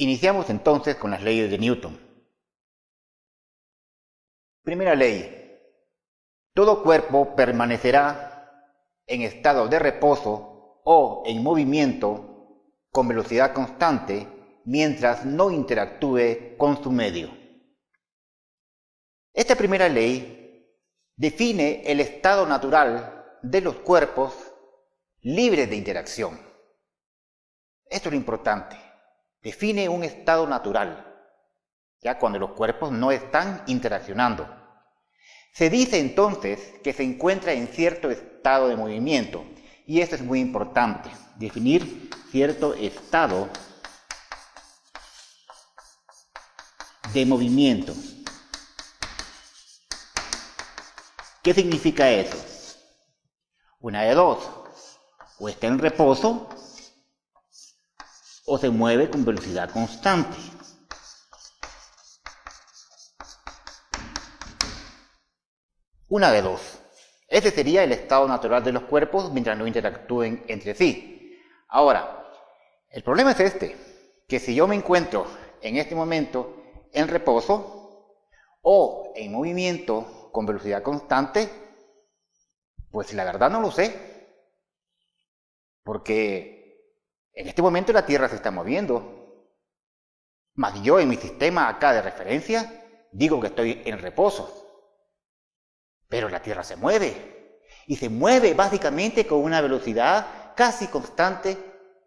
Iniciamos entonces con las leyes de Newton. Primera ley. Todo cuerpo permanecerá en estado de reposo o en movimiento con velocidad constante mientras no interactúe con su medio. Esta primera ley define el estado natural de los cuerpos libres de interacción. Esto es lo importante. Define un estado natural, ya cuando los cuerpos no están interaccionando. Se dice entonces que se encuentra en cierto estado de movimiento, y esto es muy importante, definir cierto estado de movimiento. ¿Qué significa eso? Una de dos, o está en reposo o se mueve con velocidad constante. Una de dos. Ese sería el estado natural de los cuerpos mientras no interactúen entre sí. Ahora, el problema es que si yo me encuentro en este momento en reposo o en movimiento con velocidad constante, pues la verdad no lo sé. Porque en este momento la Tierra se está moviendo. Mas yo en mi sistema acá de referencia digo que estoy en reposo. Pero la Tierra se mueve. Y se mueve básicamente con una velocidad casi constante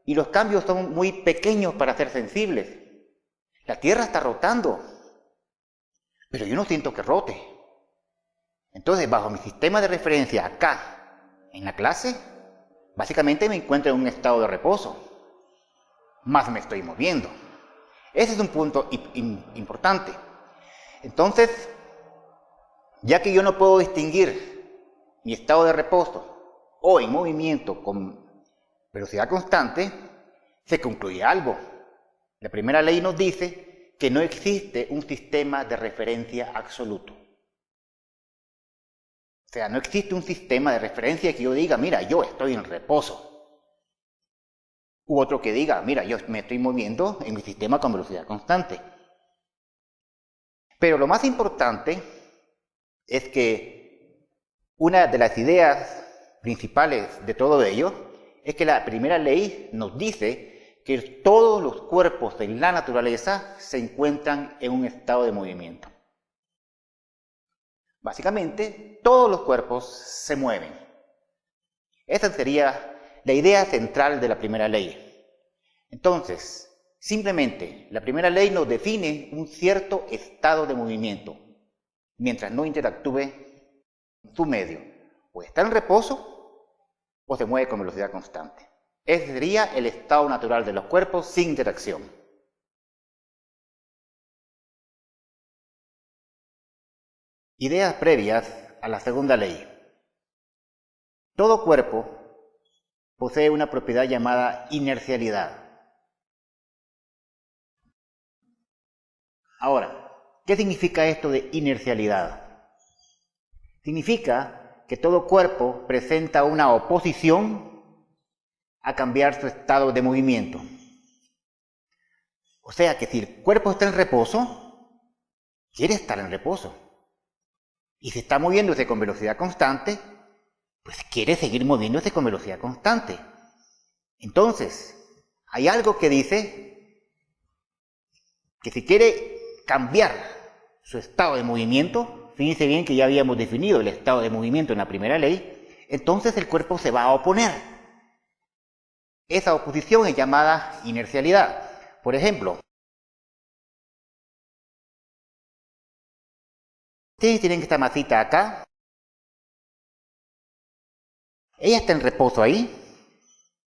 y los cambios son muy pequeños para ser sensibles. La Tierra está rotando. Pero yo no siento que rote. Entonces, bajo mi sistema de referencia acá, en la clase, básicamente me encuentro en un estado de reposo. Más me estoy moviendo. Ese es un punto importante. Entonces, ya que yo no puedo distinguir mi estado de reposo o en movimiento con velocidad constante, se concluye algo. La primera ley nos dice que no existe un sistema de referencia absoluto. O sea, no existe un sistema de referencia que yo diga, mira, yo estoy en reposo. U otro que diga, mira, yo me estoy moviendo en mi sistema con velocidad constante. Pero lo más importante es que una de las ideas principales de todo ello es que la primera ley nos dice que todos los cuerpos en la naturaleza se encuentran en un estado de movimiento. Básicamente, todos los cuerpos se mueven. Esa sería la idea central de la primera ley. Entonces, simplemente, la primera ley nos define un cierto estado de movimiento, mientras no interactúe con su medio. O está en reposo, o se mueve con velocidad constante. Ese sería el estado natural de los cuerpos sin interacción. Ideas previas a la segunda ley. Todo cuerpo posee una propiedad llamada inercialidad. Ahora, ¿qué significa esto de inercialidad? Significa que todo cuerpo presenta una oposición a cambiar su estado de movimiento. O sea que si el cuerpo está en reposo, quiere estar en reposo. Y si está moviéndose con velocidad constante, pues quiere seguir moviéndose con velocidad constante. Entonces, hay algo que dice que si quiere cambiar su estado de movimiento, fíjense bien que ya habíamos definido el estado de movimiento en la primera ley, entonces el cuerpo se va a oponer. Esa oposición es llamada inercialidad. Por ejemplo, ustedes tienen esta masita acá. Ella está en reposo ahí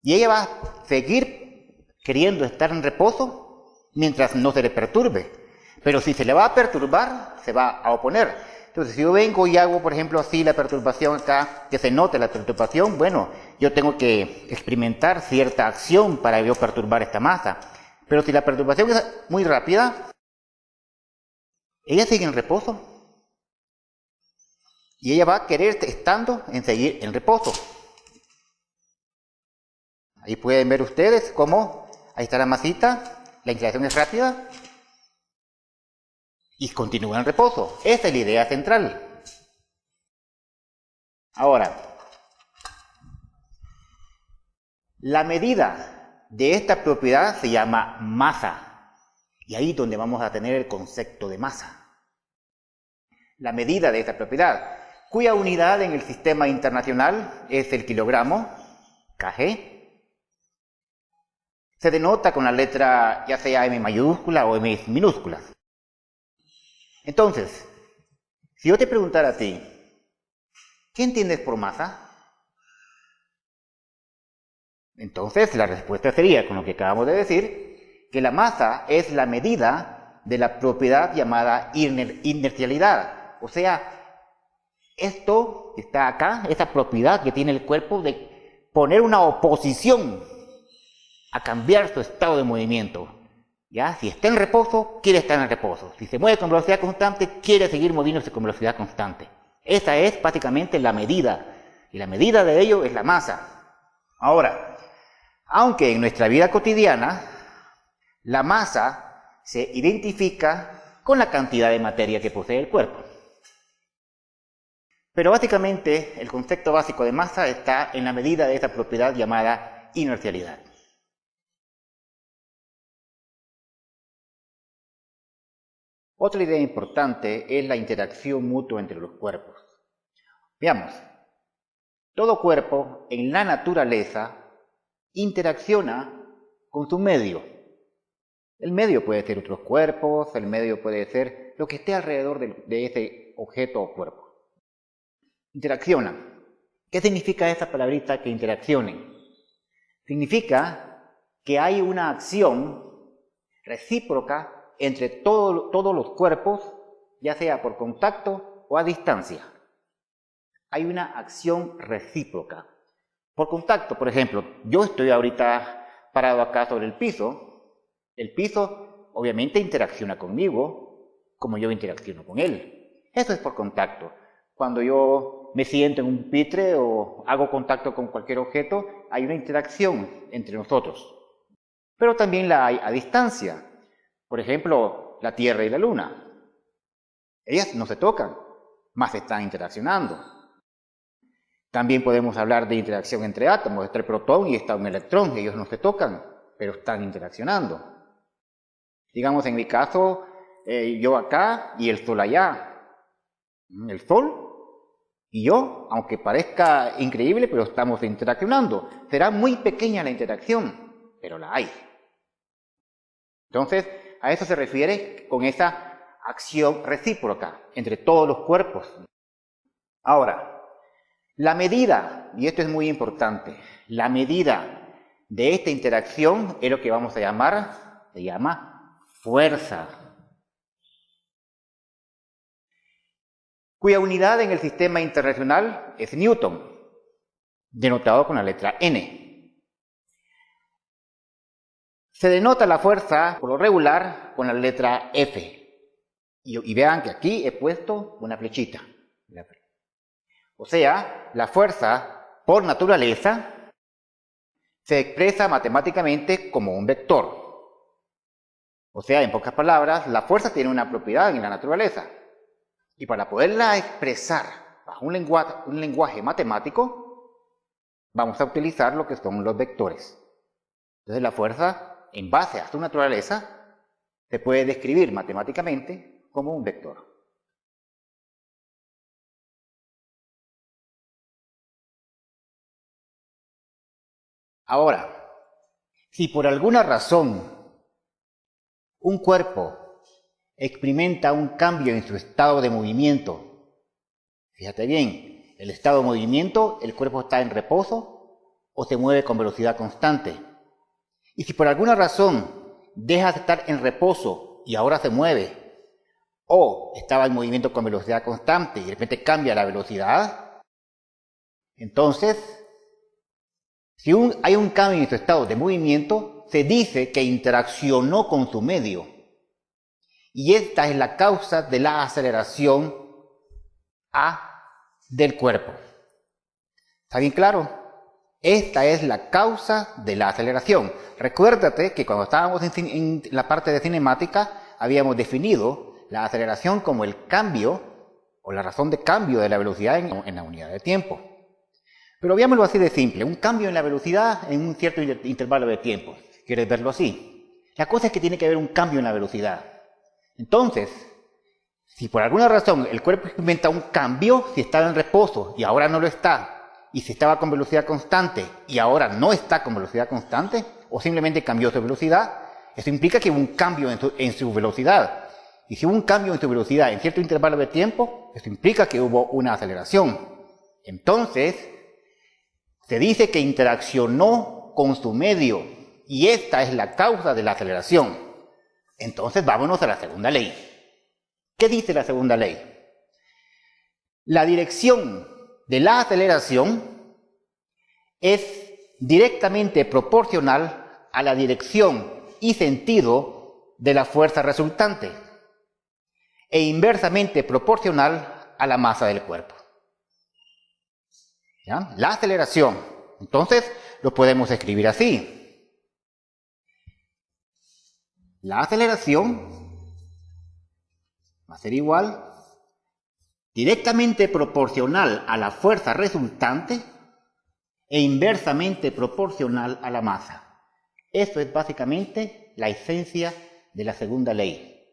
y ella va a seguir queriendo estar en reposo mientras no se le perturbe. Pero si se le va a perturbar, se va a oponer. Entonces, si yo vengo y hago, por ejemplo, así la perturbación acá, que se note la perturbación, bueno, yo tengo que experimentar cierta acción para yo perturbar esta masa. Pero si la perturbación es muy rápida, ella sigue en reposo. Y ella va a querer, estando, en seguir en reposo. Ahí pueden ver ustedes cómo, ahí está la masita, la interacción es rápida y continúa en reposo. Esa es la idea central. Ahora, la medida de esta propiedad se llama masa. Y ahí es donde vamos a tener el concepto de masa. La medida de esta propiedad, cuya unidad en el sistema internacional es el kilogramo, kg, se denota con la letra ya sea M mayúscula o M minúscula. Entonces, si yo te preguntara a ti, ¿qué entiendes por masa? Entonces la respuesta sería, con lo que acabamos de decir, que la masa es la medida de la propiedad llamada inercialidad. O sea, esto que está acá, esa propiedad que tiene el cuerpo de poner una oposición a cambiar su estado de movimiento. ¿Ya? Si está en reposo, quiere estar en reposo. Si se mueve con velocidad constante, quiere seguir moviéndose con velocidad constante. Esa es básicamente la medida. Y la medida de ello es la masa. Ahora, aunque en nuestra vida cotidiana, la masa se identifica con la cantidad de materia que posee el cuerpo. Pero básicamente, el concepto básico de masa está en la medida de esa propiedad llamada inercialidad. Otra idea importante es la interacción mutua entre los cuerpos. Veamos, todo cuerpo en la naturaleza interacciona con su medio. El medio puede ser otros cuerpos, el medio puede ser lo que esté alrededor de ese objeto o cuerpo. Interacciona. ¿Qué significa esa palabrita que interaccionen? Significa que hay una acción recíproca entre todos los cuerpos, ya sea por contacto o a distancia. Hay una acción recíproca. Por contacto, por ejemplo, yo estoy ahorita parado acá sobre el piso obviamente interacciona conmigo como yo interacciono con él. Eso es por contacto. Cuando yo me siento en un pupitre o hago contacto con cualquier objeto, hay una interacción entre nosotros. Pero también la hay a distancia. Por ejemplo, la Tierra y la Luna. Ellas no se tocan, más están interaccionando. También podemos hablar de interacción entre átomos. Está el protón y está un electrón. Ellos no se tocan, pero están interaccionando. Digamos, en mi caso, yo acá y el Sol allá. El Sol y yo, aunque parezca increíble, pero estamos interaccionando. Será muy pequeña la interacción, pero la hay. Entonces, a eso se refiere con esa acción recíproca entre todos los cuerpos. Ahora, la medida, y esto es muy importante, la medida de esta interacción es lo que vamos a llamar, se llama fuerza, cuya unidad en el sistema internacional es Newton, denotado con la letra N. Se denota la fuerza, por lo regular, con la letra F. Y vean que aquí he puesto una flechita. O sea, la fuerza, por naturaleza, se expresa matemáticamente como un vector. O sea, en pocas palabras, la fuerza tiene una propiedad en la naturaleza. Y para poderla expresar bajo un lenguaje matemático, vamos a utilizar lo que son los vectores. Entonces la fuerza, en base a su naturaleza, se puede describir matemáticamente como un vector. Ahora, si por alguna razón un cuerpo experimenta un cambio en su estado de movimiento, fíjate bien, el estado de movimiento, el cuerpo está en reposo o se mueve con velocidad constante. Y si por alguna razón deja de estar en reposo y ahora se mueve, o estaba en movimiento con velocidad constante y de repente cambia la velocidad, entonces, si hay un cambio en su estado de movimiento, se dice que interaccionó con su medio. Y esta es la causa de la aceleración A del cuerpo. ¿Está bien claro? Esta es la causa de la aceleración. Recuérdate que cuando estábamos en la parte de cinemática habíamos definido la aceleración como el cambio o la razón de cambio de la velocidad en la unidad de tiempo. Pero veámoslo así de simple, un cambio en la velocidad en un cierto intervalo de tiempo. ¿Quieres verlo así? La cosa es que tiene que haber un cambio en la velocidad. Entonces, si por alguna razón el cuerpo experimenta un cambio, si estaba en reposo y ahora no lo está, y si estaba con velocidad constante y ahora no está con velocidad constante, o simplemente cambió su velocidad, eso implica que hubo un cambio en su velocidad. Y si hubo un cambio en su velocidad en cierto intervalo de tiempo, eso implica que hubo una aceleración. Entonces, se dice que interaccionó con su medio, y esta es la causa de la aceleración. Entonces, vámonos a la segunda ley. ¿Qué dice la segunda ley? La dirección de la aceleración es directamente proporcional a la dirección y sentido de la fuerza resultante e inversamente proporcional a la masa del cuerpo. ¿Ya? La aceleración, entonces, lo podemos escribir así. La aceleración va a ser igual directamente proporcional a la fuerza resultante e inversamente proporcional a la masa. Eso es básicamente la esencia de la segunda ley.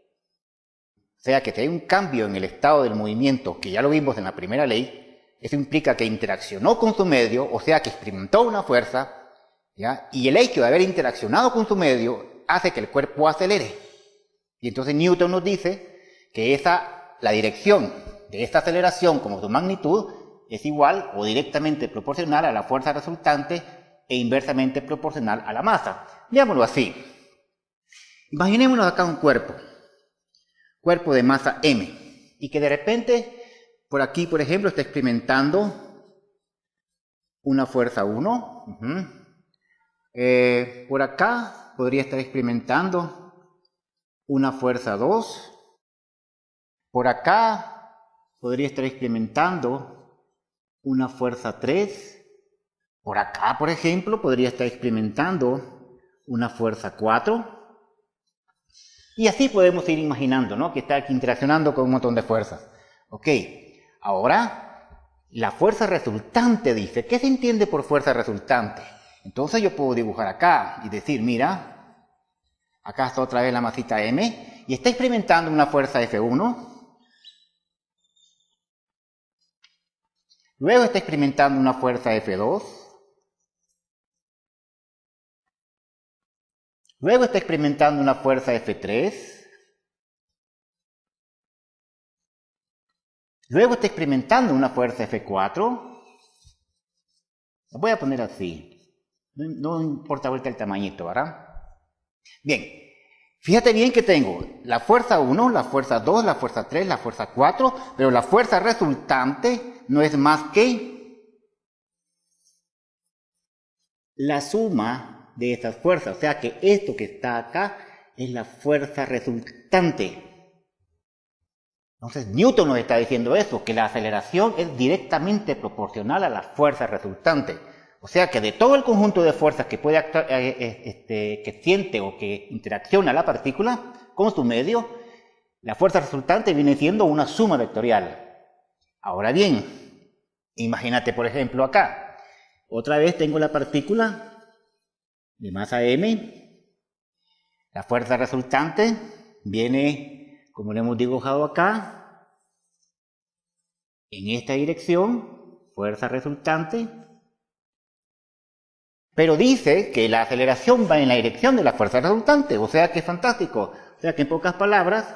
O sea que si hay un cambio en el estado del movimiento, que ya lo vimos en la primera ley, eso implica que interaccionó con su medio, o sea que experimentó una fuerza, ¿ya? Y el hecho de haber interaccionado con su medio hace que el cuerpo acelere. Y entonces Newton nos dice que la dirección de esta aceleración como su magnitud es igual o directamente proporcional a la fuerza resultante e inversamente proporcional a la masa. Veámoslo así. Imaginémonos acá un cuerpo de masa m, y que de repente por aquí, por ejemplo, está experimentando una fuerza 1. Por acá podría estar experimentando una fuerza 2. Por acá podría estar experimentando una fuerza 3. Por acá, por ejemplo, podría estar experimentando una fuerza 4. Y así podemos ir imaginando, ¿no? Que está interaccionando con un montón de fuerzas. Ok, ahora la fuerza resultante dice, ¿qué se entiende por fuerza resultante? Entonces yo puedo dibujar acá y decir, mira, acá está otra vez la masita M y está experimentando una fuerza F1. Luego está experimentando una fuerza F2. Luego está experimentando una fuerza F3. Luego está experimentando una fuerza F4. Lo voy a poner así. No importa ahorita el tamañito, ¿verdad? Bien. Fíjate bien que tengo la fuerza 1, la fuerza 2, la fuerza 3, la fuerza 4, pero la fuerza resultante no es más que la suma de estas fuerzas. O sea que esto que está acá es la fuerza resultante. Entonces Newton nos está diciendo eso, que la aceleración es directamente proporcional a la fuerza resultante. O sea que de todo el conjunto de fuerzas que puede actuar, que siente o que interacciona la partícula con su medio, la fuerza resultante viene siendo una suma vectorial. Ahora bien, imagínate por ejemplo acá. Otra vez tengo la partícula de masa m. La fuerza resultante viene, como lo hemos dibujado acá, en esta dirección, fuerza resultante. Pero dice que la aceleración va en la dirección de la fuerza resultante, o sea que es fantástico. O sea que en pocas palabras,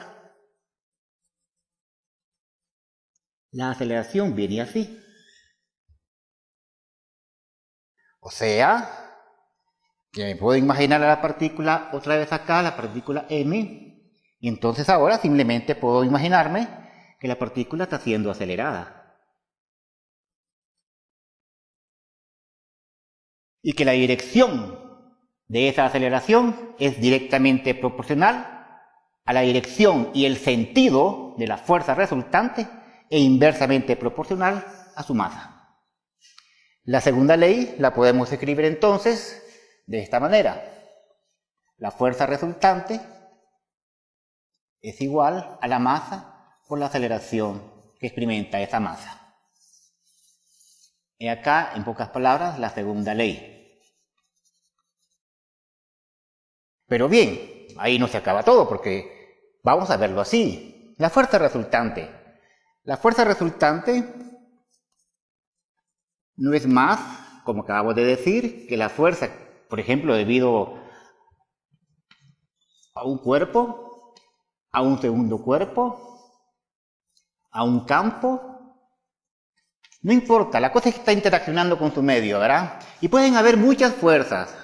la aceleración viene así. O sea, que me puedo imaginar a la partícula otra vez acá, la partícula m, y entonces ahora simplemente puedo imaginarme que la partícula está siendo acelerada. Y que la dirección de esa aceleración es directamente proporcional a la dirección y el sentido de la fuerza resultante e inversamente proporcional a su masa. La segunda ley la podemos escribir entonces de esta manera. La fuerza resultante es igual a la masa por la aceleración que experimenta esa masa. Y acá, en pocas palabras, la segunda ley. Pero bien, ahí no se acaba todo, porque vamos a verlo así. La fuerza resultante. La fuerza resultante no es más, como acabamos de decir, que la fuerza, por ejemplo, debido a un cuerpo, a un segundo cuerpo, a un campo. No importa, la cosa es que está interaccionando con su medio, ¿verdad? Y pueden haber muchas fuerzas.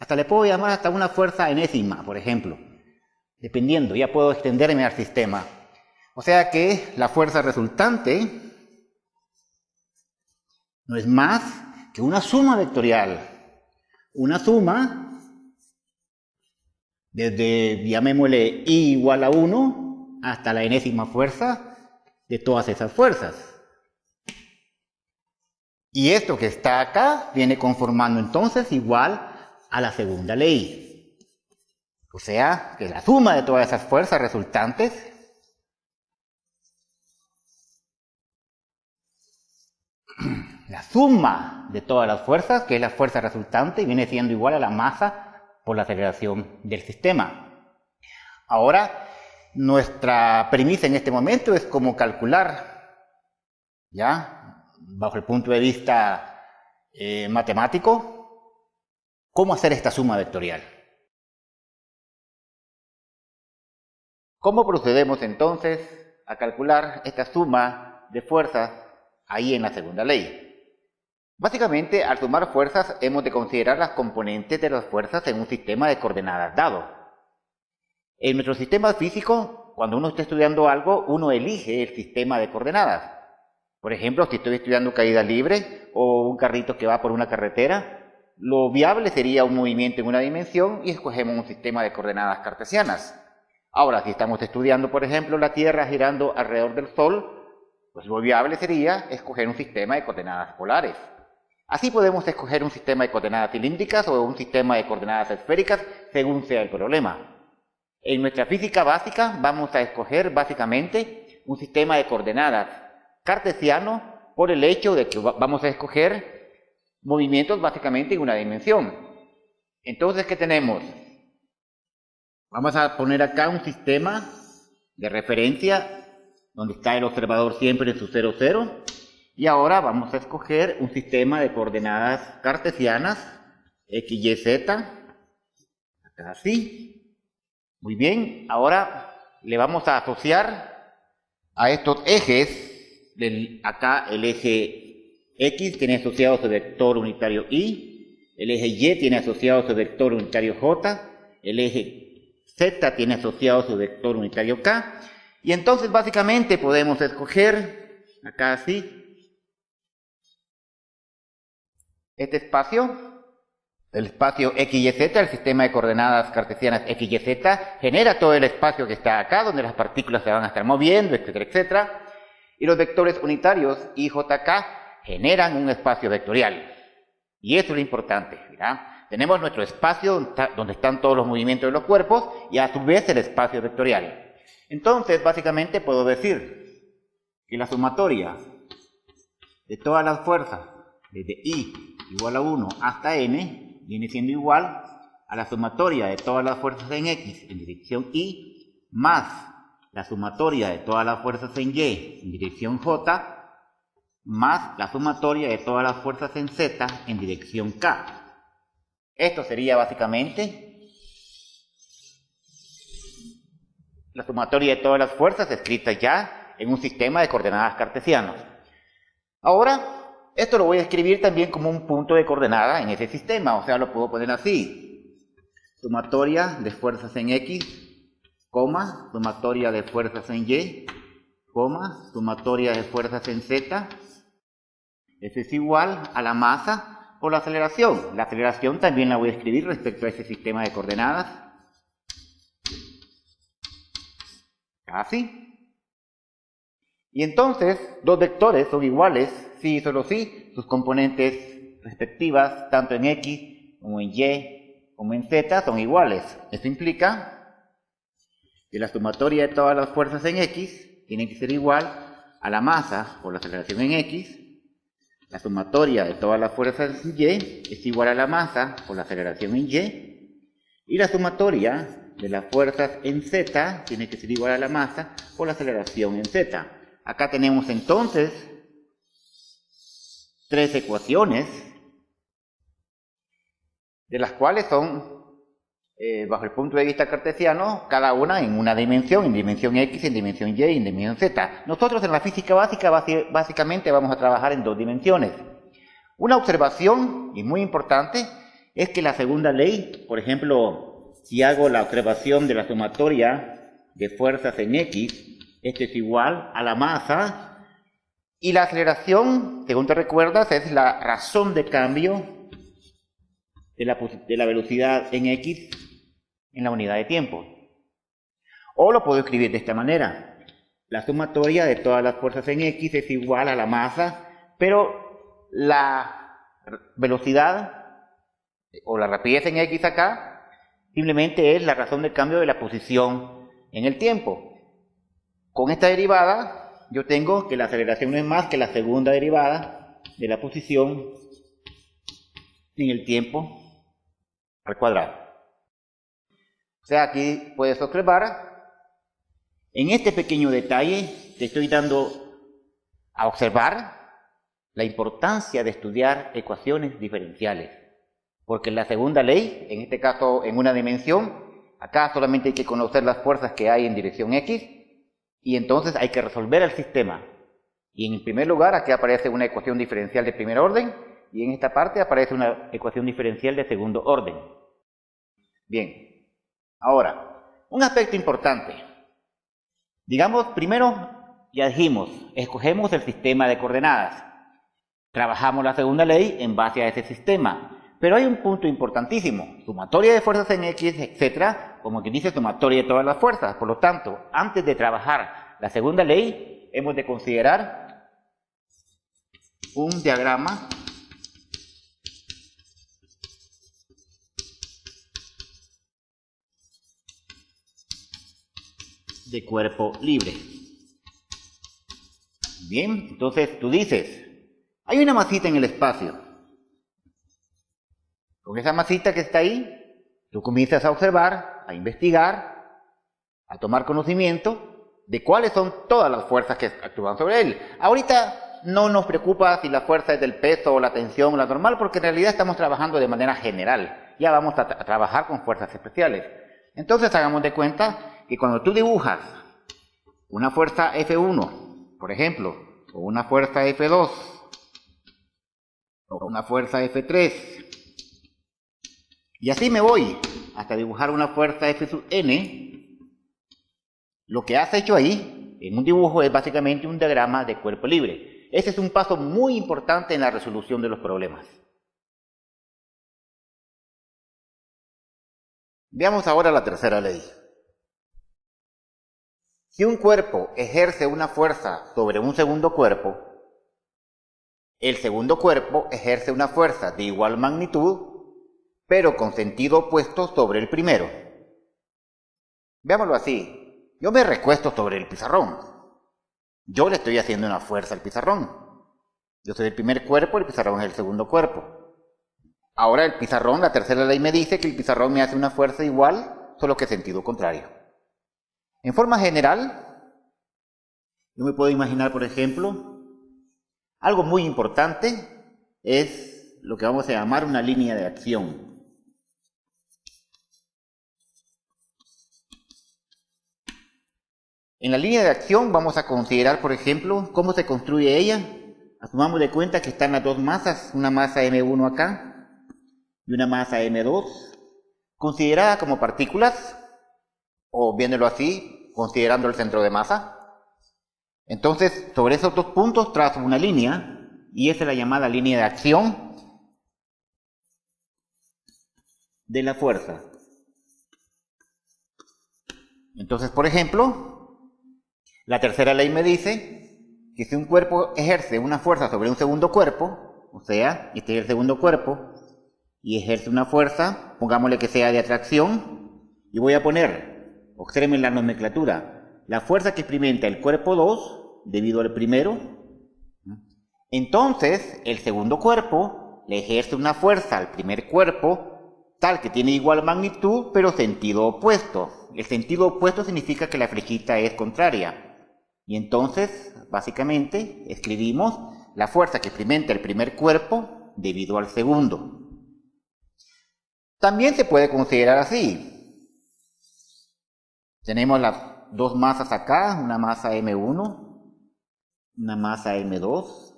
Hasta le puedo llamar hasta una fuerza enésima, por ejemplo. Dependiendo, ya puedo extenderme al sistema. O sea que la fuerza resultante no es más que una suma vectorial. Una suma, desde, llamémosle I igual a 1, hasta la enésima fuerza de todas esas fuerzas. Y esto que está acá viene conformando entonces igual a la segunda ley. O sea, que la suma de todas esas fuerzas resultantes la suma de todas las fuerzas, que es la fuerza resultante, viene siendo igual a la masa por la aceleración del sistema. Ahora, nuestra premisa en este momento es cómo calcular, ¿ya? Bajo el punto de vista matemático, cómo hacer esta suma vectorial. ¿Cómo procedemos entonces a calcular esta suma de fuerzas ahí en la segunda ley? Básicamente, al sumar fuerzas, hemos de considerar las componentes de las fuerzas en un sistema de coordenadas dado. En nuestro sistema físico, cuando uno está estudiando algo, uno elige el sistema de coordenadas. Por ejemplo, si estoy estudiando caída libre o un carrito que va por una carretera, lo viable sería un movimiento en una dimensión y escogemos un sistema de coordenadas cartesianas. Ahora, si estamos estudiando, por ejemplo, la Tierra girando alrededor del Sol, pues lo viable sería escoger un sistema de coordenadas polares. Así podemos escoger un sistema de coordenadas cilíndricas o un sistema de coordenadas esféricas según sea el problema. En nuestra física básica vamos a escoger básicamente un sistema de coordenadas cartesiano por el hecho de que vamos a escoger movimientos básicamente en una dimensión. Entonces, ¿qué tenemos? Vamos a poner acá un sistema de referencia donde está el observador siempre en su 0, 0. Y ahora vamos a escoger un sistema de coordenadas cartesianas, x, y, z, así. Muy bien, ahora le vamos a asociar a estos ejes, acá el eje x tiene asociado su vector unitario y, el eje y tiene asociado su vector unitario j, el eje z tiene asociado su vector unitario k, y entonces básicamente podemos escoger, acá así, este espacio, el espacio x, y, z, el sistema de coordenadas cartesianas x, y, z, genera todo el espacio que está acá, donde las partículas se van a estar moviendo, etcétera, etcétera. Y los vectores unitarios y, j, k generan un espacio vectorial. Y eso es lo importante, ¿verdad? Tenemos nuestro espacio donde están todos los movimientos de los cuerpos y a su vez el espacio vectorial. Entonces, básicamente puedo decir que la sumatoria de todas las fuerzas desde I igual a 1 hasta n viene siendo igual a la sumatoria de todas las fuerzas en x en dirección y más la sumatoria de todas las fuerzas en y en dirección j más la sumatoria de todas las fuerzas en z en dirección k. Esto sería básicamente la sumatoria de todas las fuerzas escrita ya en un sistema de coordenadas cartesianos. Ahora, esto lo voy a escribir también como un punto de coordenada en ese sistema, o sea, lo puedo poner así. Sumatoria de fuerzas en x, coma, sumatoria de fuerzas en y, coma, sumatoria de fuerzas en z. Eso es igual a la masa por la aceleración. La aceleración también la voy a escribir respecto a ese sistema de coordenadas. Así. Y entonces, los vectores son iguales sí y solo sí, sus componentes respectivas, tanto en X como en Y como en Z, son iguales. Esto implica que la sumatoria de todas las fuerzas en X tiene que ser igual a la masa por la aceleración en X. La sumatoria de todas las fuerzas en Y es igual a la masa por la aceleración en Y. Y la sumatoria de las fuerzas en Z tiene que ser igual a la masa por la aceleración en Z. Acá tenemos entonces tres ecuaciones, de las cuales son, bajo el punto de vista cartesiano, cada una en una dimensión, en dimensión X, en dimensión Y y en dimensión Z. Nosotros en la física básica básicamente vamos a trabajar en dos dimensiones. Una observación, y muy importante, es que la segunda ley, por ejemplo, si hago la observación de la sumatoria de fuerzas en X, esto es igual a la masa, y la aceleración, según te recuerdas, es la razón de cambio de la velocidad en X en la unidad de tiempo. O lo puedo escribir de esta manera. La sumatoria de todas las fuerzas en X es igual a la masa, pero la velocidad o la rapidez en X acá simplemente es la razón de cambio de la posición en el tiempo. Con esta derivada yo tengo que la aceleración no es más que la segunda derivada de la posición en el tiempo al cuadrado. O sea, aquí puedes observar, en este pequeño detalle te estoy dando a observar la importancia de estudiar ecuaciones diferenciales. Porque la segunda ley, en este caso en una dimensión, acá solamente hay que conocer las fuerzas que hay en dirección X, y entonces hay que resolver el sistema. Y en primer lugar, aquí aparece una ecuación diferencial de primer orden, y en esta parte aparece una ecuación diferencial de segundo orden. Bien, ahora, un aspecto importante. Digamos, primero, ya dijimos, escogemos el sistema de coordenadas. Trabajamos la segunda ley en base a ese sistema. Pero hay un punto importantísimo, sumatoria de fuerzas en X, etc., como que dice sumatoria de todas las fuerzas. Por lo tanto, antes de trabajar la segunda ley, hemos de considerar un diagrama de cuerpo libre. Bien, entonces tú dices, hay una masita en el espacio. Con esa masita que está ahí, tú comienzas a observar, a investigar, a tomar conocimiento de cuáles son todas las fuerzas que actúan sobre él. Ahorita no nos preocupa si la fuerza es del peso o la tensión o la normal, porque en realidad estamos trabajando de manera general. Ya vamos a trabajar con fuerzas especiales. Entonces hagamos de cuenta que cuando tú dibujas una fuerza F1, por ejemplo, o una fuerza F2, o una fuerza F3, y así me voy hasta dibujar una fuerza F sub n, lo que has hecho ahí, en un dibujo, es básicamente un diagrama de cuerpo libre. Ese es un paso muy importante en la resolución de los problemas. Veamos ahora la tercera ley. Si un cuerpo ejerce una fuerza sobre un segundo cuerpo, el segundo cuerpo ejerce una fuerza de igual magnitud, pero con sentido opuesto sobre el primero. Veámoslo así. Yo me recuesto sobre el pizarrón. Yo le estoy haciendo una fuerza al pizarrón. Yo soy el primer cuerpo, el pizarrón es el segundo cuerpo. Ahora el pizarrón, la tercera ley me dice que el pizarrón me hace una fuerza igual, solo que sentido contrario. En forma general, yo me puedo imaginar, por ejemplo, algo muy importante es lo que vamos a llamar una línea de acción. En la línea de acción vamos a considerar, por ejemplo, cómo se construye ella. Asumamos de cuenta que están las dos masas, una masa M1 acá y una masa M2, considerada como partículas, o viéndolo así, considerando el centro de masa. Entonces, sobre esos dos puntos trazo una línea, y esa es la llamada línea de acción de la fuerza. Entonces, por ejemplo, la tercera ley me dice que si un cuerpo ejerce una fuerza sobre un segundo cuerpo, o sea, este es el segundo cuerpo, y ejerce una fuerza, pongámosle que sea de atracción, y voy a poner, observen la nomenclatura, la fuerza que experimenta el cuerpo 2 debido al primero. Entonces, el segundo cuerpo le ejerce una fuerza al primer cuerpo, tal que tiene igual magnitud, pero sentido opuesto. El sentido opuesto significa que la flechita es contraria. Y entonces, básicamente, escribimos la fuerza que experimenta el primer cuerpo debido al segundo. También se puede considerar así. Tenemos las dos masas acá, una masa M1, una masa M2.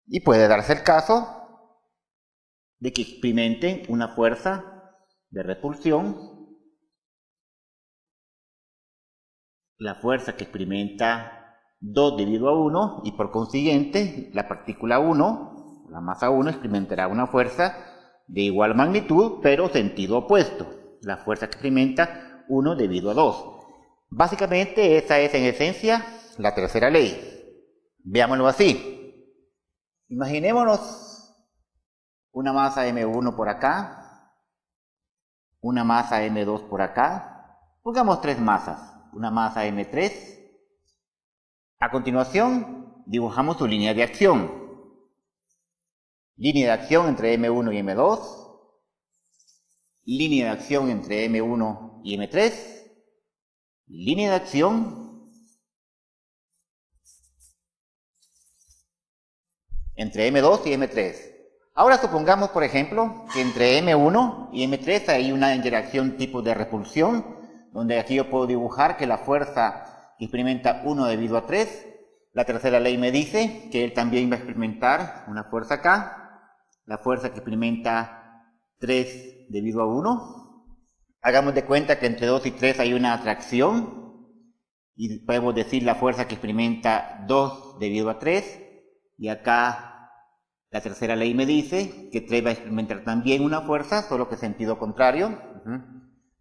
Y puede darse el caso de que experimenten una fuerza de repulsión, la fuerza que experimenta 2 debido a 1, y por consiguiente la partícula 1, la masa 1, experimentará una fuerza de igual magnitud, pero sentido opuesto, la fuerza que experimenta 1 debido a 2. Básicamente esa es en esencia la tercera ley. Veámoslo así. Imaginémonos una masa M1 por acá, una masa M2 por acá, pongamos 3 masas, una masa M3. A continuación, dibujamos su línea de acción. Línea de acción entre M1 y M2, línea de acción entre M1 y M3, línea de acción entre M2 y M3. Ahora supongamos, por ejemplo, que entre M1 y M3 hay una interacción tipo de repulsión, donde aquí yo puedo dibujar que la fuerza que experimenta 1 debido a 3, la tercera ley me dice que él también va a experimentar una fuerza acá, la fuerza que experimenta 3 debido a 1. Hagamos de cuenta que entre 2 y 3 hay una atracción, y podemos decir la fuerza que experimenta 2 debido a 3, y acá la tercera ley me dice que 3 va a experimentar también una fuerza, solo que sentido contrario.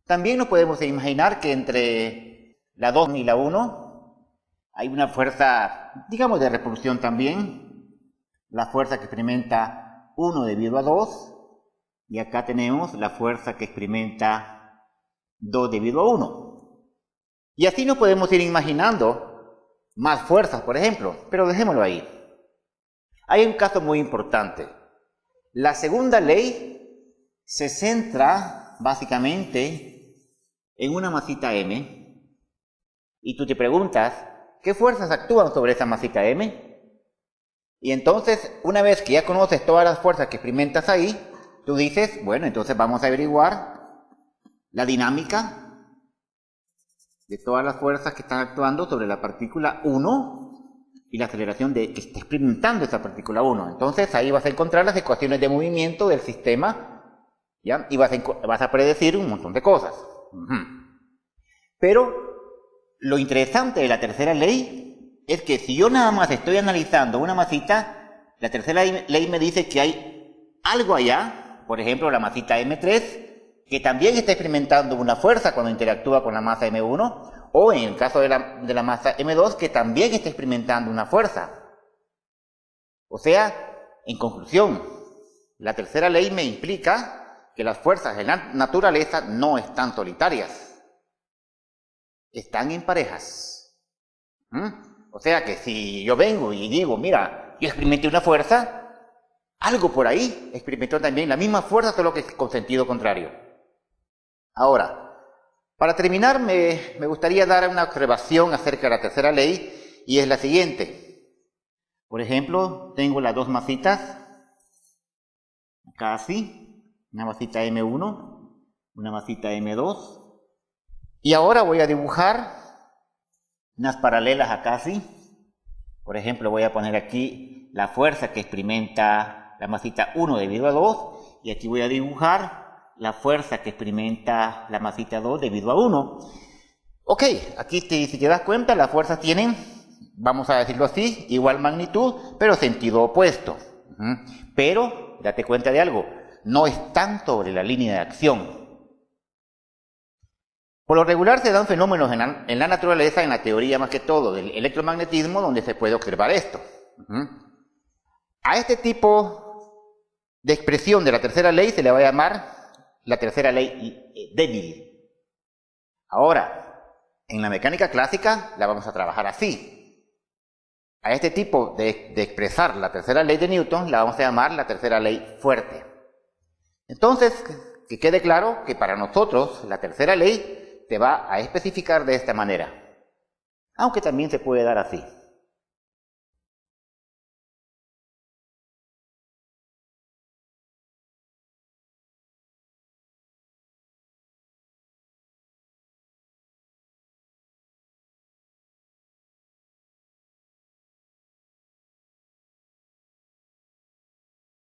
También nos podemos imaginar que entre la 2 y la 1 hay una fuerza, digamos, de repulsión también. La fuerza que experimenta 1 debido a 2. Y acá tenemos la fuerza que experimenta 2 debido a 1. Y así nos podemos ir imaginando más fuerzas, por ejemplo, pero dejémoslo ahí. Hay un caso muy importante. La segunda ley se centra básicamente en una masita M, y tú te preguntas, ¿qué fuerzas actúan sobre esa masita M? Y entonces, una vez que ya conoces todas las fuerzas que experimentas ahí, tú dices, bueno, entonces vamos a averiguar la dinámica de todas las fuerzas que están actuando sobre la partícula 1 y la aceleración que está experimentando esa partícula 1. Entonces ahí vas a encontrar las ecuaciones de movimiento del sistema, ¿ya? Y vas a predecir un montón de cosas. Pero lo interesante de la tercera ley es que si yo nada más estoy analizando una masita, la tercera ley me dice que hay algo allá, por ejemplo la masita M3, que también está experimentando una fuerza cuando interactúa con la masa M1, o en el caso de la masa M2, que también está experimentando una fuerza. O sea, en conclusión, la tercera ley me implica que las fuerzas en la naturaleza no están solitarias, están en parejas. O sea que si yo vengo y digo, mira, yo experimenté una fuerza, algo por ahí experimentó también la misma fuerza, solo que con sentido contrario. Ahora, para terminar, me gustaría dar una observación acerca de la tercera ley, y es la siguiente. Por ejemplo, tengo las dos masitas, acá así, una masita M1, una masita M2, y ahora voy a dibujar unas paralelas acá así. Por ejemplo, voy a poner aquí la fuerza que experimenta la masita 1 debido a 2, y aquí voy a dibujar la fuerza que experimenta la masita 2 debido a 1. Ok, aquí si te das cuenta, las fuerzas tienen, vamos a decirlo así, igual magnitud, pero sentido opuesto. Pero, date cuenta de algo, no están sobre la línea de acción. Por lo regular se dan fenómenos en la naturaleza, en la teoría más que todo del electromagnetismo, donde se puede observar esto. A este tipo de expresión de la tercera ley se le va a llamar la tercera ley débil. Ahora, en la mecánica clásica la vamos a trabajar así. A este tipo de expresar la tercera ley de Newton la vamos a llamar la tercera ley fuerte. Entonces, que quede claro que para nosotros la tercera ley se va a especificar de esta manera, aunque también se puede dar así.